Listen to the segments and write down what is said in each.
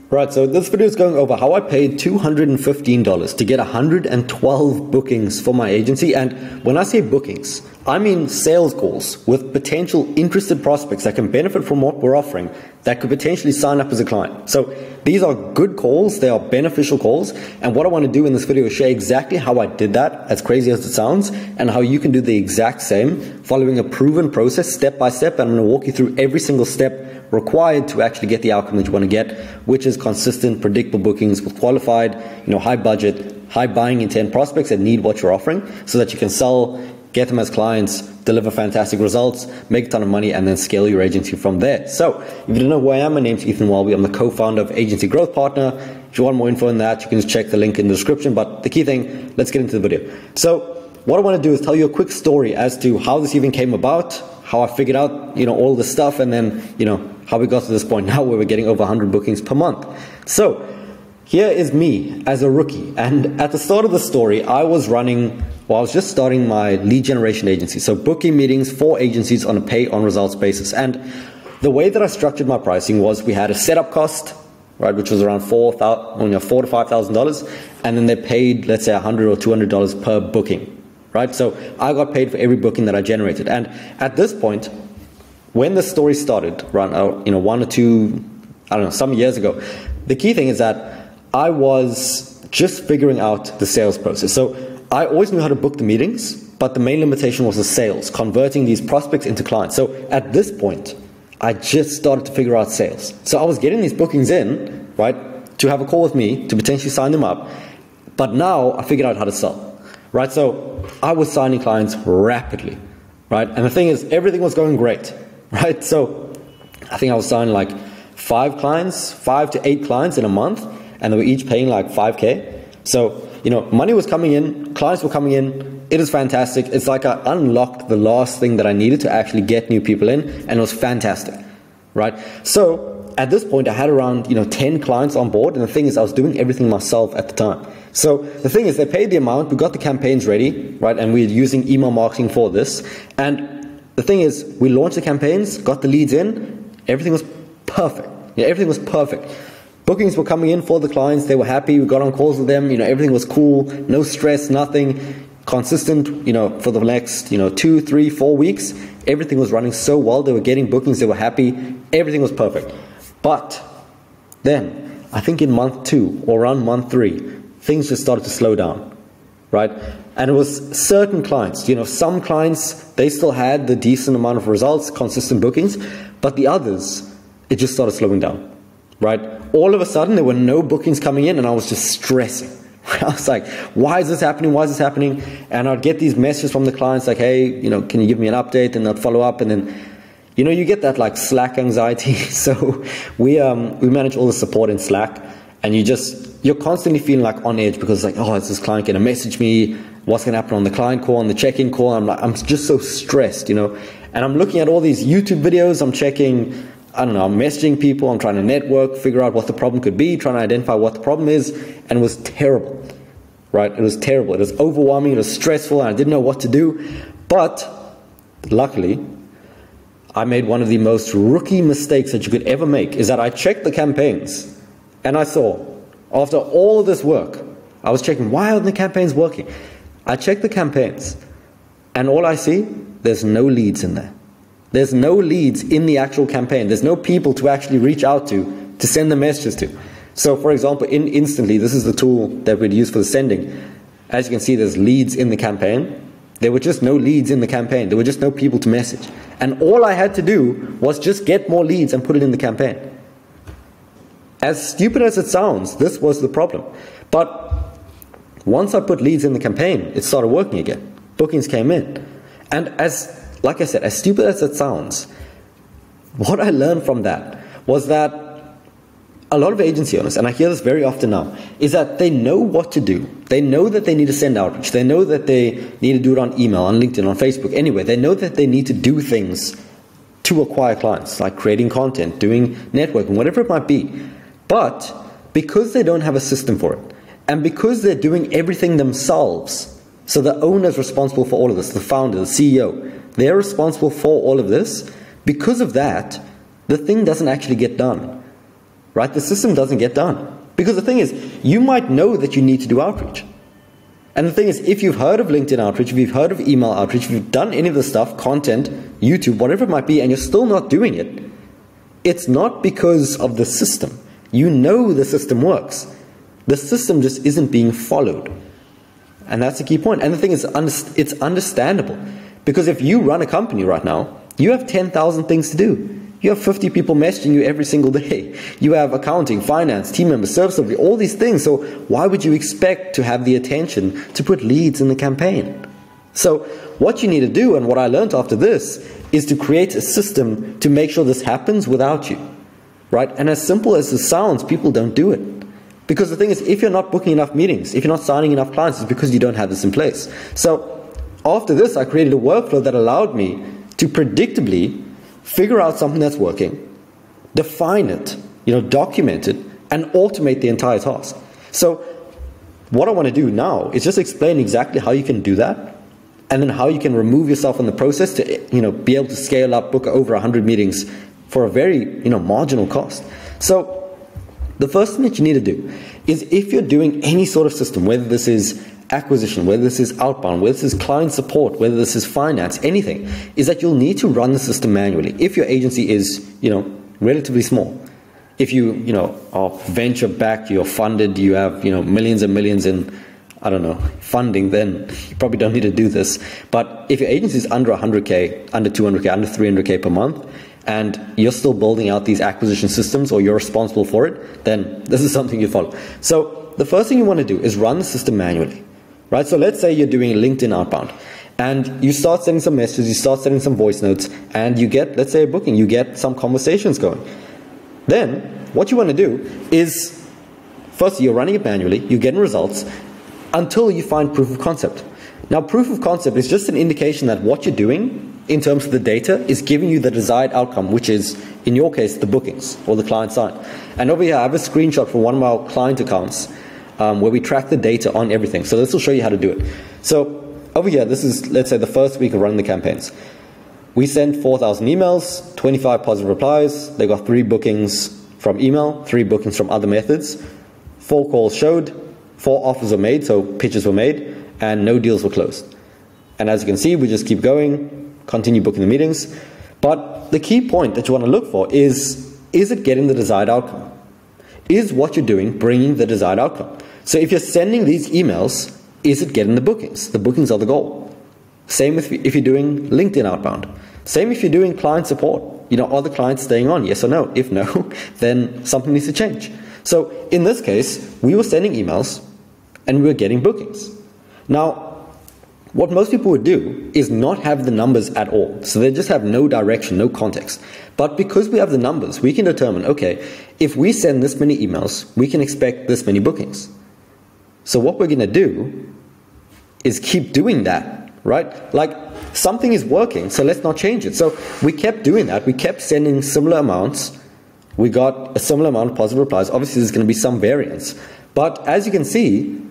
Right, so this video is going over how I paid $215 to get 112 bookings for my agency. And when I say bookings, I mean sales calls with potential interested prospects that can benefit from what we're offering, that could potentially sign up as a client. So these are good calls, they are beneficial calls, and what I want to do in this video is share exactly how I did that, as crazy as it sounds, and how you can do the exact same following a proven process step by step. And I'm going to walk you through every single step required to actually get the outcome that you want to get, which is consistent, predictable bookings with qualified, high budget, high buying intent prospects that need what you're offering, so that you can sell, get them as clients, deliver fantastic results, make a ton of money, and then scale your agency from there. So if you don't know who I am, my name's Ethan Welby. I'm the co-founder of Agency Growth Partner. If you want more info on that, you can just check the link in the description. But the key thing, let's get into the video. So what I want to do is tell you a quick story as to how this even came about, how I figured out, all this stuff, and then, how we got to this point now where we're getting over 100 bookings per month. So here is me as a rookie. And at the start of the story, I was just starting my lead generation agency. So booking meetings for agencies on a pay on results basis. And the way that I structured my pricing was we had a setup cost, right, which was around $4,000 to $5,000. And then they paid, let's say $100 or $200 per booking. Right? So I got paid for every booking that I generated. And at this point, when the story started, around, 1 or 2, some years ago, the key thing is that I was just figuring out the sales process. So I always knew how to book the meetings, but the main limitation was the sales, converting these prospects into clients. So at this point, I just started to figure out sales. So I was getting these bookings in, right, to have a call with me, to potentially sign them up. But now I figured out how to sell. Right, so I was signing clients rapidly, right? And the thing is, everything was going great, right? So I think I was signing like 5 to 8 clients in a month, and they were each paying like $5K. So, money was coming in, clients were coming in. It is fantastic. It's like I unlocked the last thing that I needed to actually get new people in, and it was fantastic, right? So at this point, I had around 10 clients on board, and the thing is, I was doing everything myself at the time. So the thing is, they paid the amount, we got the campaigns ready, right, and we're using email marketing for this. And the thing is, we launched the campaigns, got the leads in, everything was perfect. Yeah, everything was perfect. Bookings were coming in for the clients, they were happy, we got on calls with them, everything was cool, no stress, nothing, consistent, for the next, 2, 3, 4 weeks, everything was running so well, they were getting bookings, they were happy, everything was perfect. But then, I think in month 2 or around month 3, things just started to slow down, right? And it was certain clients, some clients, they still had the decent amount of results, consistent bookings, but the others, it just started slowing down, right? All of a sudden, there were no bookings coming in, and I was just stressing. I was like, why is this happening? Why is this happening? And I'd get these messages from the clients like, hey, can you give me an update? And I'd follow up, and then, you get that like Slack anxiety. So we manage all the support in Slack, and you're constantly feeling like on edge because it's like, oh, is this client going to message me? What's going to happen on the client call, on the check-in call? I'm just so stressed, And I'm looking at all these YouTube videos. I'm checking, I'm messaging people. I'm trying to network, figure out what the problem could be, trying to identify what the problem is. And it was terrible, right? It was terrible. It was overwhelming. It was stressful. And I didn't know what to do. But luckily, I made one of the most rookie mistakes that you could ever make, is that I checked the campaigns and I saw, after all this work, I was checking, why aren't the campaigns working? I checked the campaigns, and all I see, there's no leads in there. There's no leads in the actual campaign. There's no people to actually reach out to send the messages to. So for example, in Instantly, this is the tool that we'd use for the sending. As you can see, there's leads in the campaign. There were just no leads in the campaign. There were just no people to message. And all I had to do was just get more leads and put it in the campaign. As stupid as it sounds, this was the problem. But once I put leads in the campaign, it started working again. Bookings came in. And like I said, as stupid as it sounds, what I learned from that was that a lot of agency owners, and I hear this very often now, is that they know what to do. They know that they need to send outreach. They know that they need to do it on email, on LinkedIn, on Facebook, anywhere. They know that they need to do things to acquire clients, like creating content, doing networking, whatever it might be. But because they don't have a system for it, and because they're doing everything themselves, so the owner is responsible for all of this, the founder, the CEO, they're responsible for all of this. Because of that, the thing doesn't actually get done. right? The system doesn't get done. Because the thing is, you might know that you need to do outreach. And the thing is, if you've heard of LinkedIn outreach, if you've heard of email outreach, if you've done any of the stuff, content, YouTube, whatever it might be, and you're still not doing it, it's not because of the system. You know the system works. The system just isn't being followed. And that's the key point. And the thing is, it's understandable. Because if you run a company right now, you have 10,000 things to do. You have 50 people messaging you every single day. You have accounting, finance, team members, service delivery, all these things. So why would you expect to have the attention to put leads in the campaign? So what you need to do, and what I learned after this, is to create a system to make sure this happens without you, right? And as simple as it sounds, people don't do it. Because the thing is, if you're not booking enough meetings, if you're not signing enough clients, it's because you don't have this in place. So after this, I created a workflow that allowed me to predictably figure out something that's working, define it, document it, and automate the entire task. So what I want to do now is just explain exactly how you can do that, and then how you can remove yourself in the process to be able to scale up, book over 100 meetings for a very marginal cost. So the first thing that you need to do is, if you're doing any sort of system, whether this is acquisition, whether this is outbound, whether this is client support, whether this is finance, anything, is that you'll need to run the system manually. If your agency is, relatively small, if you, are venture backed, you're funded, you have, millions and millions in, funding, then you probably don't need to do this. But if your agency is under 100K, under 200K, under 300K per month, and you're still building out these acquisition systems, or you're responsible for it, then this is something you follow. So the first thing you want to do is run the system manually. Right, so let's say you're doing LinkedIn outbound, and you start sending some messages, you start sending some voice notes, and you get, let's say, a booking, you get some conversations going. Then what you want to do is, first, you're running it manually, you're getting results until you find proof of concept. Now, proof of concept is just an indication that what you're doing in terms of the data is giving you the desired outcome, which is, in your case, the bookings or the client side. And over here, I have a screenshot from one of our client accounts where we track the data on everything. So this will show you how to do it. So over here, this is, let's say, the first week of running the campaigns. We sent 4,000 emails, 25 positive replies. They got 3 bookings from email, 3 bookings from other methods. 4 calls showed, 4 offers were made, so pitches were made, and no deals were closed. And as you can see, we just keep going, continue booking the meetings. But the key point that you want to look for is it getting the desired outcome? Is what you're doing bringing the desired outcome? So if you're sending these emails, is it getting the bookings? The bookings are the goal. Same if you're doing LinkedIn outbound. Same if you're doing client support. Are the clients staying on? Yes or no? If no, then something needs to change. So in this case, we were sending emails and we were getting bookings. Now, what most people would do is not have the numbers at all. So they just have no direction, no context. But because we have the numbers, we can determine, okay, if we send this many emails, we can expect this many bookings. So what we're going to do is keep doing that, right? Like, something is working, so let's not change it. So we kept doing that. We kept sending similar amounts. We got a similar amount of positive replies. Obviously, there's going to be some variance. But as you can see,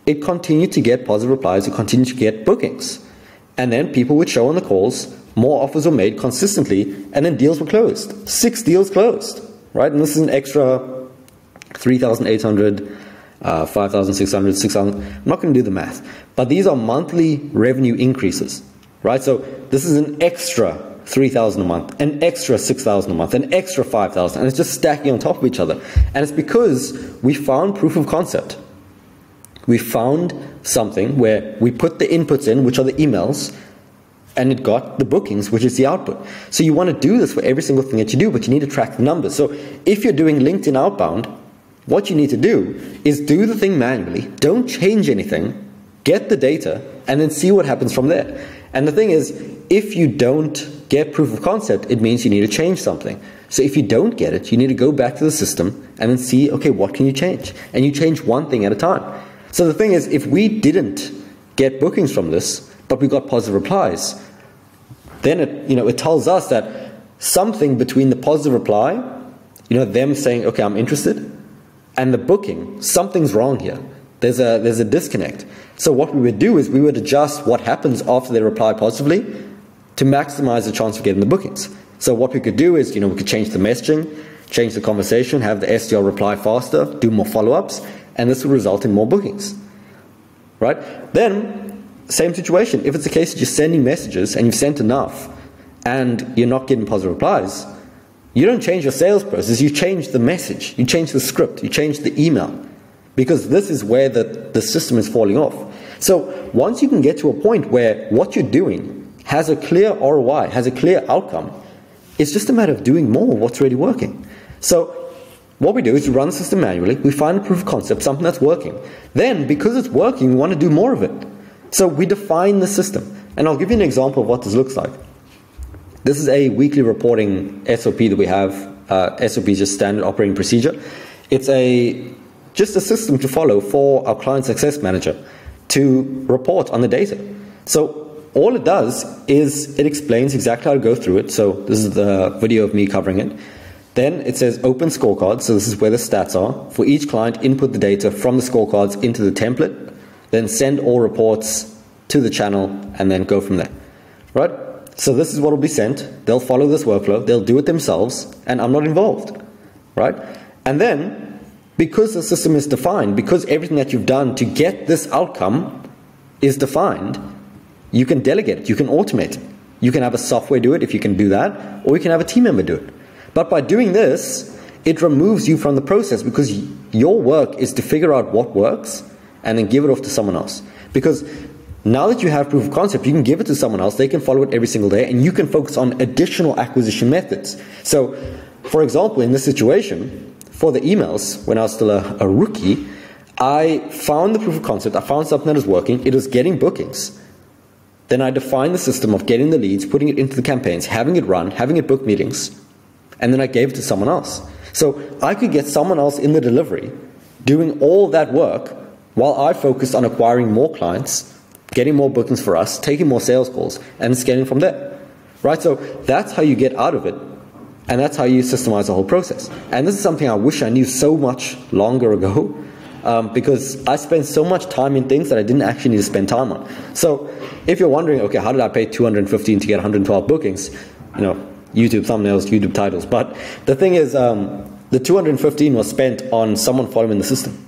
it continued to get positive replies. It continued to get bookings. And then people would show on the calls. More offers were made consistently. And then deals were closed. 6 deals closed, right? And this is an extra 3,800, 5,600, 6,000. I'm not going to do the math. But these are monthly revenue increases, right? So this is an extra 3,000 a month, an extra 6,000 a month, an extra 5,000. And it's just stacking on top of each other. And it's because we found proof of concept. We found something where we put the inputs in, which are the emails, and it got the bookings, which is the output. So you want to do this for every single thing that you do, but you need to track the numbers. So if you're doing LinkedIn outbound, what you need to do is do the thing manually. Don't change anything. Get the data, and then see what happens from there. And the thing is, if you don't get proof of concept, it means you need to change something. So if you don't get it, you need to go back to the system and then see, okay, what can you change? And you change one thing at a time. So the thing is, if we didn't get bookings from this, but we got positive replies, then it tells us that something between the positive reply, them saying, okay, I'm interested, and the booking, something's wrong here. There's a disconnect. So what we would do is we would adjust what happens after they reply positively to maximize the chance of getting the bookings. So what we could do is, we could change the messaging, change the conversation, have the SDR reply faster, do more follow-ups, and this will result in more bookings, right? Then, same situation. If it's the case that you're sending messages and you've sent enough and you're not getting positive replies, you don't change your sales process, you change the message, you change the script, you change the email, because this is where the system is falling off. So once you can get to a point where what you're doing has a clear ROI, has a clear outcome, it's just a matter of doing more of what's already working. So what we do is we run the system manually, we find a proof of concept, something that's working. Then, because it's working, we want to do more of it. So we define the system. And I'll give you an example of what this looks like. This is a weekly reporting SOP that we have. SOP is just standard operating procedure. It's just a system to follow for our client success manager to report on the data. So all it does is it explains exactly how to go through it. So this is the video of me covering it. Then it says open scorecards. So this is where the stats are. For each client, input the data from the scorecards into the template. Then send all reports to the channel and then go from there. Right? So this is what will be sent. They'll follow this workflow. They'll do it themselves. And I'm not involved. Right? And then, because the system is defined, because everything that you've done to get this outcome is defined, you can delegate it, you can automate it. You can have a software do it if you can do that, or you can have a team member do it. But by doing this, it removes you from the process, because your work is to figure out what works and then give it off to someone else. Because now that you have proof of concept, you can give it to someone else, they can follow it every single day, and you can focus on additional acquisition methods. So, for example, in this situation, for the emails, when I was still a rookie, I found the proof of concept, I found something that was working, it was getting bookings. Then I defined the system of getting the leads, putting it into the campaigns, having it run, having it book meetings, and then I gave it to someone else. So I could get someone else in the delivery doing all that work while I focused on acquiring more clients, getting more bookings for us, taking more sales calls, and scaling from there. Right? So that's how you get out of it, and that's how you systemize the whole process. And this is something I wish I knew so much longer ago, because I spent so much time in things that I didn't actually need to spend time on. So if you're wondering, okay, how did I pay $215 to get 112 bookings? You know, YouTube thumbnails, YouTube titles. But the thing is, the $215 was spent on someone following the system,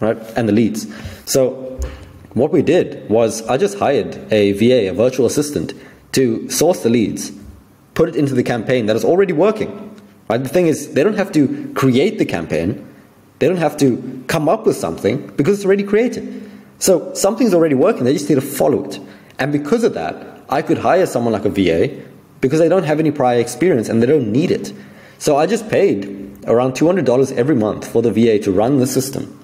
right? And the leads. So what we did was I just hired a VA, a virtual assistant, to source the leads, put it into the campaign that is already working. Right? The thing is, they don't have to create the campaign. They don't have to come up with something because it's already created. So something's already working. They just need to follow it. And because of that, I could hire someone like a VA because they don't have any prior experience and they don't need it. So I just paid around $200 every month for the VA to run the system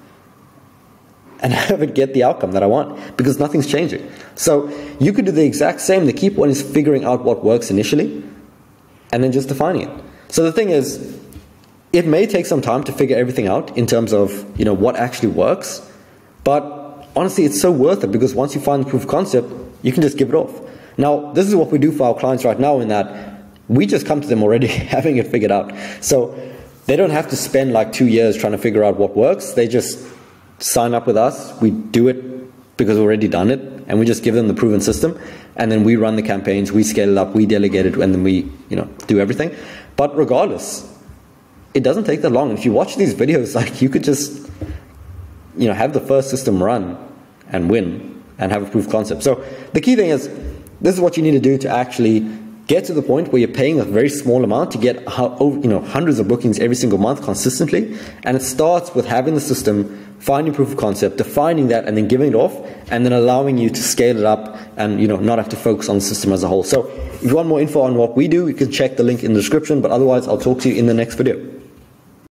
and have it get the outcome that I want, because nothing's changing. So you could do the exact same. The key point is figuring out what works initially and then just defining it. So the thing is, it may take some time to figure everything out in terms of, you know, what actually works, but honestly, it's so worth it, because once you find the proof of concept, you can just give it off. Now, this is what we do for our clients right now, in that we just come to them already having it figured out. So they don't have to spend like 2 years trying to figure out what works. They just sign up with us. We do it because we've already done it, and we just give them the proven system, and then we run the campaigns, we scale it up, we delegate it, and then we, you know, do everything. But regardless, it doesn't take that long. If you watch these videos, like, you could just, you know, have the first system run and win and have a proof of concept. So the key thing is, this is what you need to do to actually get to the point where you're paying a very small amount to get, you know, hundreds of bookings every single month consistently. And it starts with having the system, finding proof of concept, defining that, and then giving it off, and then allowing you to scale it up and, you know, not have to focus on the system as a whole. So if you want more info on what we do, you can check the link in the description, but otherwise I'll talk to you in the next video.